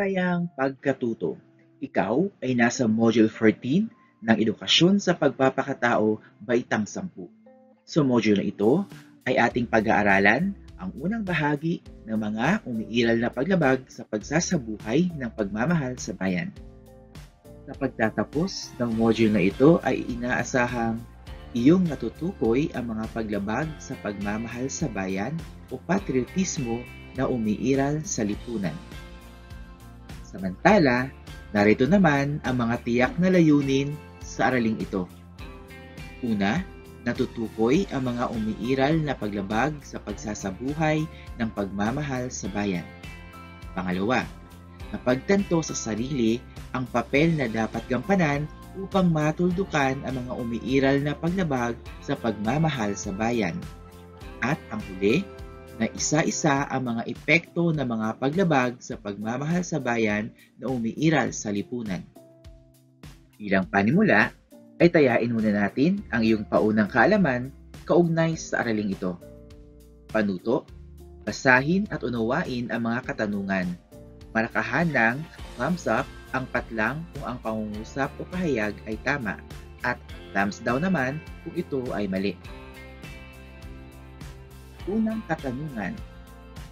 Maligayang pagkatuto. Ikaw ay nasa Module 14 ng Edukasyon sa Pagpapakatao, Baitang 10. Sa module na ito ay ating pag-aaralan ang unang bahagi ng mga umiiral na paglabag sa pagsasabuhay ng pagmamahal sa bayan. Sa pagtatapos ng module na ito ay inaasahang iyong natutukoy ang mga paglabag sa pagmamahal sa bayan o patriotismo na umiiral sa lipunan. Samantala, narito naman ang mga tiyak na layunin sa araling ito. Una, natutukoy ang mga umiiral na paglabag sa pagsasabuhay ng pagmamahal sa bayan. Pangalawa, napagtanto sa sarili ang papel na dapat gampanan upang matuldukan ang mga umiiral na paglabag sa pagmamahal sa bayan. At ang huli, na isa-isa ang mga epekto ng mga paglabag sa pagmamahal sa bayan na umiiral sa lipunan. Bilang panimula, ay tayain muna natin ang iyong paunang kaalaman kaugnay sa araling ito. Panuto, basahin at unawain ang mga katanungan. Marakahan ng thumbs up ang patlang kung ang pangungusap o pahayag ay tama at thumbs down naman kung ito ay mali. Unang katanungan,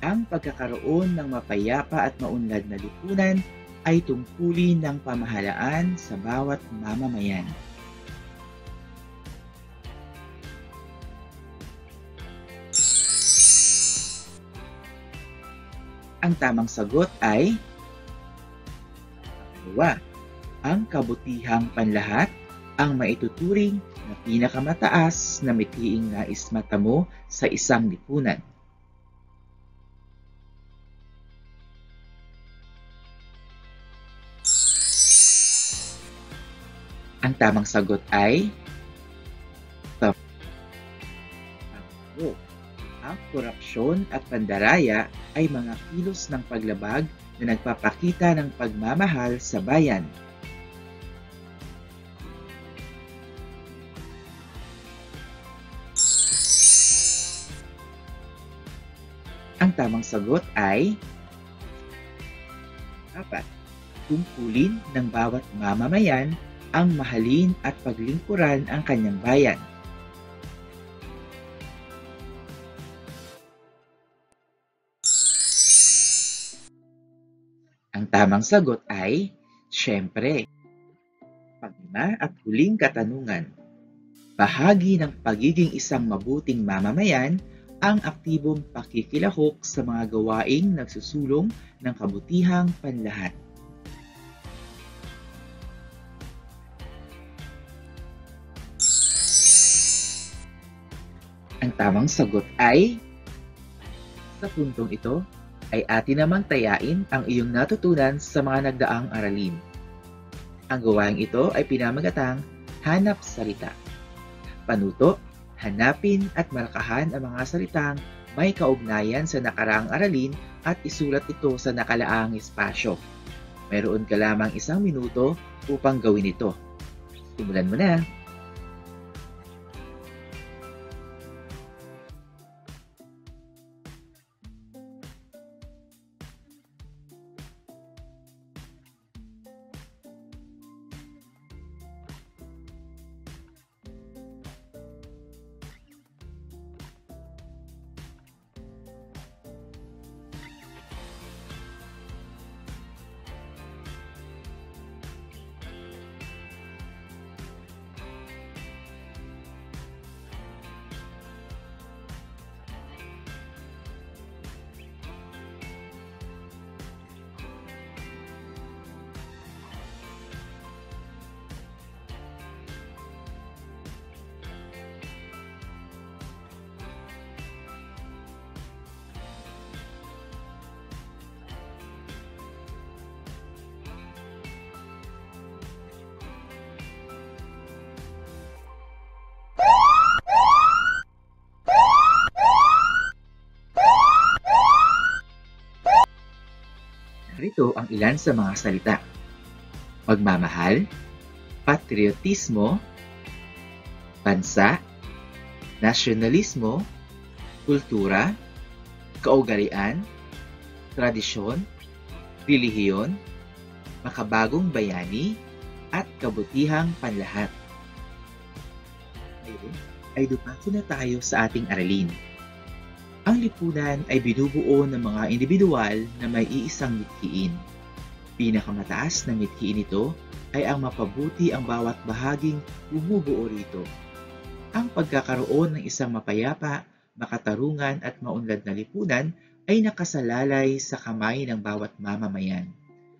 ang pagkakaroon ng mapayapa at maunlad na lipunan ay tungkulin ng pamahalaan sa bawat mamamayan. Ang tamang sagot ay dalawa. Ang kabutihang panlahat ang maituturing na pinakamataas na mithiing nais matamo sa isang lipunan. Ang tamang sagot ay ang korupsyon at pandaraya ay mga kilos ng paglabag na nagpapakita ng pagmamahal sa bayan. Ang tamang sagot ay dapat tungkulin ng bawat mamamayan ang mahalin at paglingkuran ang kanyang bayan. Ang tamang sagot ay siyempre. Panglima at huling katanungan. Bahagi ng pagiging isang mabuting mamamayan ang aktibong pakikilahok sa mga gawaing nagsusulong ng kabutihang panlahat. Ang tamang sagot ay, sa puntong ito, ay atin namang tayain ang iyong natutunan sa mga nagdaang aralin. Ang gawaing ito ay pinamagatang hanap salita. Panuto, hanapin at markahan ang mga salitang may kaugnayan sa nakaraang aralin at isulat ito sa nakalaang espasyo. Mayroon ka lamang 1 minuto upang gawin ito. Simulan mo na! Narito ang ilan sa mga salita. Pagmamahal, patriotismo, bansa, nasyonalismo, kultura, kaugalian, tradisyon, relihiyon, makabagong bayani, at kabutihang panlahat. Ngayon ay dumako na tayo sa ating aralin. Ang lipunan ay binubuo ng mga individual na may iisang mithiin. Pinakamataas na mithiin nito ay ang mapabuti ang bawat bahaging bumubuo rito. Ang pagkakaroon ng isang mapayapa, makatarungan at maunlad na lipunan ay nakasalalay sa kamay ng bawat mamamayan.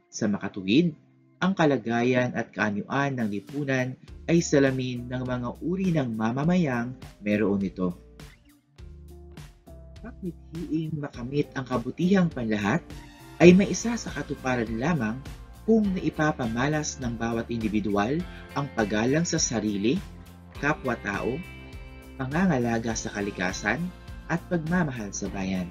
Sa makatuwid, ang kalagayan at kaanyuan ng lipunan ay salamin ng mga uri ng mamamayang meron nito. Mithiing makamit ang kabutihang panlahat ay may isa sa katuparan lamang kung naipapamalas ng bawat individual ang paggalang sa sarili, kapwa-tao, pangangalaga sa kalikasan, at pagmamahal sa bayan.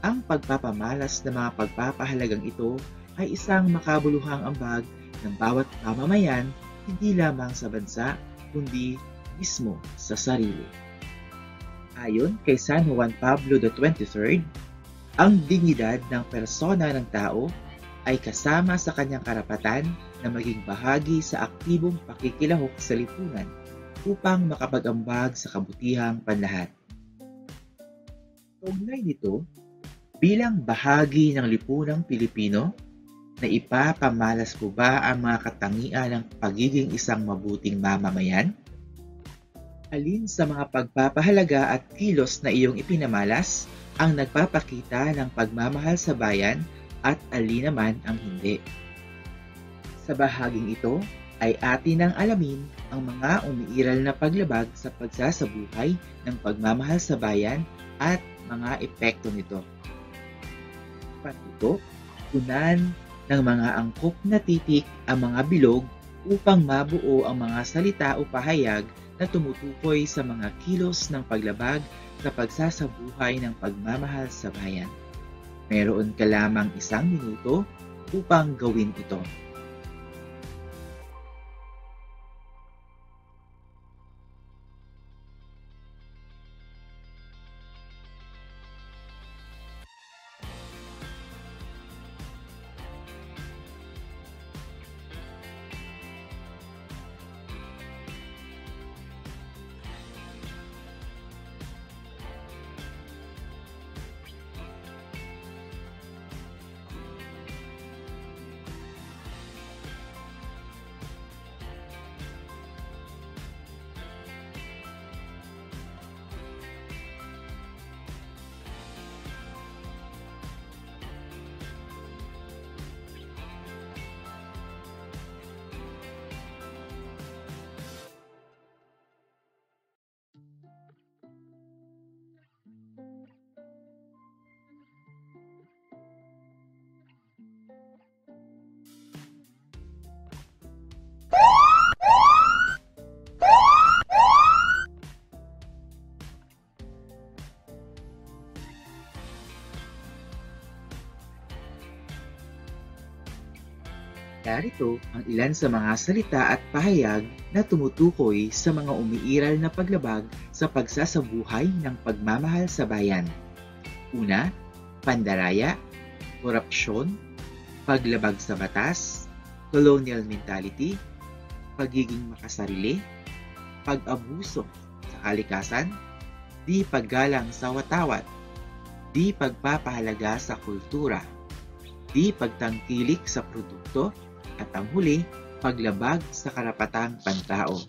Ang pagpapamalas ng mga pagpapahalagang ito ay isang makabuluhang ambag ng bawat mamamayan hindi lamang sa bansa kundi mismo sa sarili. Ayon kay San Juan Pablo XXIII, ang dignidad ng persona ng tao ay kasama sa kanyang karapatan na maging bahagi sa aktibong pakikilahok sa lipunan upang makapag-ambag sa kabutihang panlahat. Kaugnay nito, bilang bahagi ng lipunang Pilipino, na ipapamalas po ba ang mga katangian ng pagiging isang mabuting mamamayan? Alin sa mga pagpapahalaga at kilos na iyong ipinamalas ang nagpapakita ng pagmamahal sa bayan at alin naman ang hindi? Sa bahaging ito ay atin nang alamin ang mga umiiral na paglabag sa pagsasabuhay ng pagmamahal sa bayan at mga epekto nito. Patuto, unan ng mga angkop na titik ang mga bilog upang mabuo ang mga salita o pahayag na tumutukoy sa mga kilos ng paglabag sa pagsasabuhay ng pagmamahal sa bayan. Meron ka lamang 1 minuto upang gawin ito. Narito ang ilan sa mga salita at pahayag na tumutukoy sa mga umiiral na paglabag sa pagsasabuhay ng pagmamahal sa bayan. Una, pandaraya, korupsyon, paglabag sa batas, colonial mentality, pagiging makasarili, pag-abuso sa kalikasan, di paggalang sa watawat, di pagpapahalaga sa kultura, di pagtangkilik sa produkto, at ang huli, paglabag sa karapatang pantao.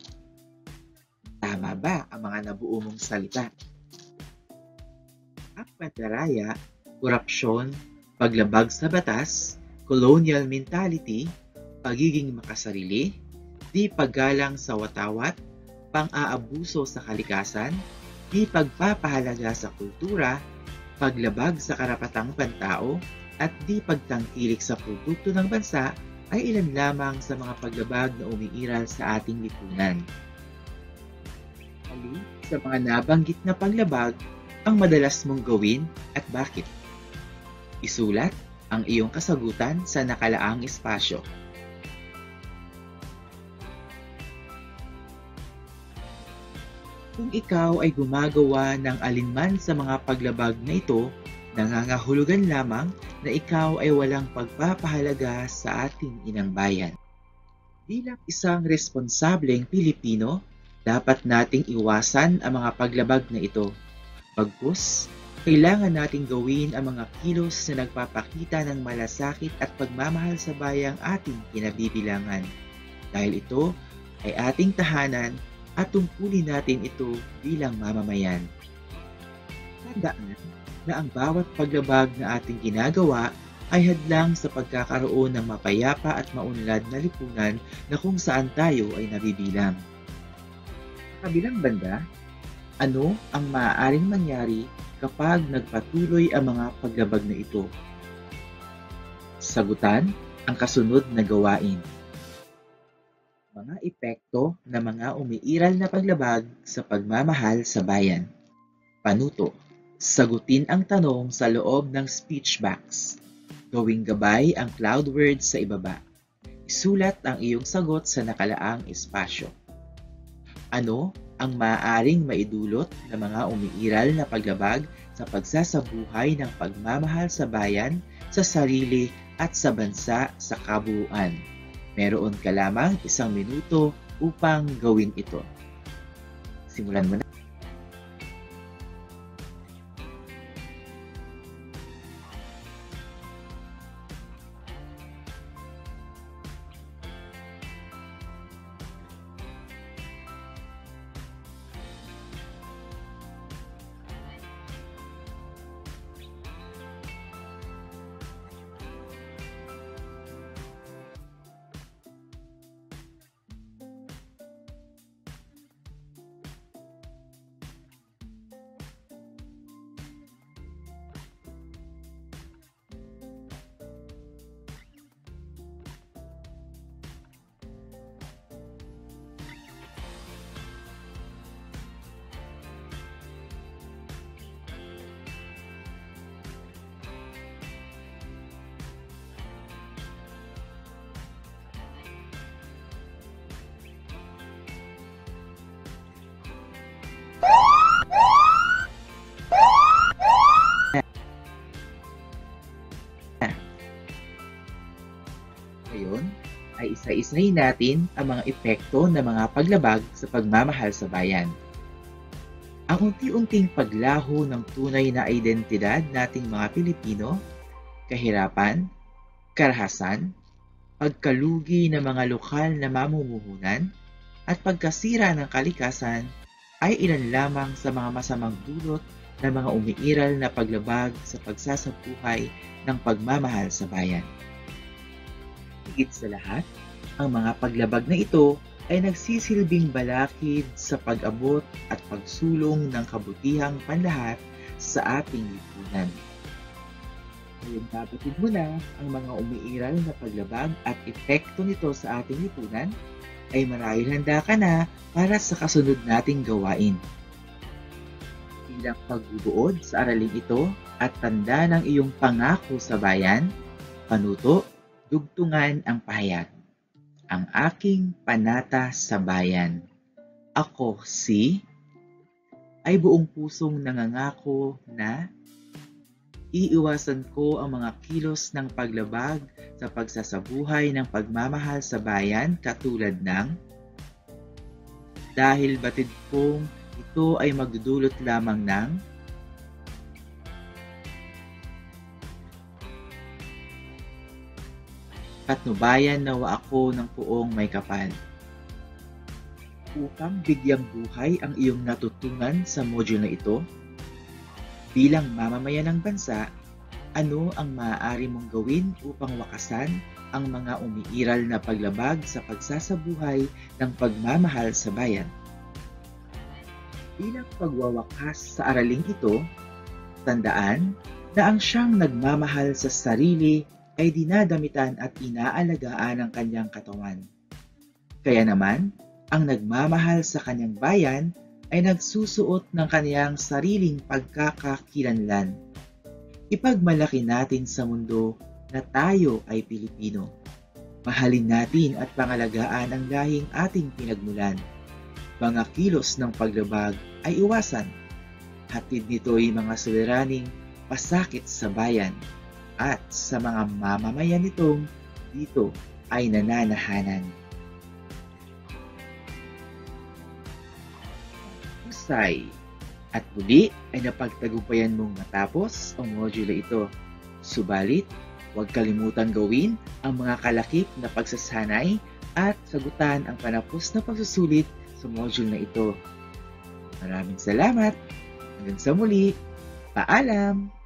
Tama ba ang mga nabuo mong salita? Ang pandaraya, korupsyon, paglabag sa batas, colonial mentality, pagiging makasarili, di paggalang sa watawat, pang-aabuso sa kalikasan, di pagpapahalaga sa kultura, paglabag sa karapatang pantao, at di pagtangkilik sa produkto ng bansa ay ilan lamang sa mga paglabag na umiiral sa ating lipunan. Alin sa mga nabanggit na paglabag ang madalas mong gawin at bakit? Isulat ang iyong kasagutan sa nakalaang espasyo. Kung ikaw ay gumagawa ng alinman sa mga paglabag na ito, nangangahulugan lamang na ikaw ay walang pagpapahalaga sa ating inang bayan. Bilang isang responsableng Pilipino, dapat nating iwasan ang mga paglabag na ito. Bagkus, kailangan nating gawin ang mga kilos na nagpapakita ng malasakit at pagmamahal sa bayang ating kinabibilangan. Dahil ito ay ating tahanan at tungkulin natin ito bilang mamamayan. Tandaan na ang bawat paglabag na ating ginagawa ay hadlang sa pagkakaroon ng mapayapa at maunlad na lipunan na kung saan tayo ay nabibilang. Sa kabilang banda, ano ang maaaring mangyari kapag nagpatuloy ang mga paglabag na ito? Sagutan ang kasunod na gawain. Mga epekto ng mga umiiral na paglabag sa pagmamahal sa bayan. Panuto. Sagutin ang tanong sa loob ng speech box. Gawing gabay ang cloud words sa ibaba. Isulat ang iyong sagot sa nakalaang espasyo. Ano ang maaaring maidulot ng mga umiiral na paglabag sa pagsasabuhay ng pagmamahal sa bayan, sa sarili at sa bansa sa kabuuan? Meron ka lamang 1 minuto upang gawin ito. Simulan mo na. Ngayon ay isa-isahin natin ang mga epekto ng mga paglabag sa pagmamahal sa bayan. Ang unti-unting paglaho ng tunay na identidad nating mga Pilipino, kahirapan, karahasan, pagkalugi ng mga lokal na mamumuhunan, at pagkasira ng kalikasan ay ilan lamang sa mga masamang dulot ng mga umiiral na paglabag sa pagsasabuhay ng pagmamahal sa bayan. Higit sa lahat, ang mga paglabag na ito ay nagsisilbing balakid sa pag-abot at pagsulong ng kabutihang panlahat sa ating lipunan. Ngayon kapatid mo na ang mga umiiral na paglabag at epekto nito sa ating lipunan, ay marahil handa ka na para sa kasunod nating gawain. Bilang pagbubuod sa araling ito at tanda ng iyong pangako sa bayan, panuto, dugtungan ang pahayag. Ang aking panata sa bayan. Ako ay buong pusong nangangako na iiwasan ko ang mga kilos ng paglabag sa pagsasabuhay ng pagmamahal sa bayan katulad ng dahil batid kong ito ay magdudulot lamang ng patnubayan nawa ako ng puong may kapal. Upang bigyang buhay ang iyong natutunan sa module na ito, bilang mamamayan ng bansa, ano ang maaari mong gawin upang wakasan ang mga umiiral na paglabag sa pagsasabuhay ng pagmamahal sa bayan? Bilang pagwawakas sa araling ito, tandaan na ang siyang nagmamahal sa sarili ay dinadamitan at inaalagaan ng kanyang katawan. Kaya naman, ang nagmamahal sa kanyang bayan ay nagsusuot ng kanyang sariling pagkakakilanlan. Ipagmalaki natin sa mundo na tayo ay Pilipino. Mahalin natin at pangalagaan ang lahing ating pinagmulan. Mga kilos ng paglabag ay iwasan. Hatid nito'y mga suliraning pasakit sa bayan. at sa mga mamamayan nitong dito ay nananahanan. Husay! At muli ay napagtagumpayan mong matapos ang modulo ito. Subalit, huwag kalimutang gawin ang mga kalakip na pagsasanay at sagutan ang panapos na pagsusulit sa module na ito. Maraming salamat! Hanggang sa muli, paalam!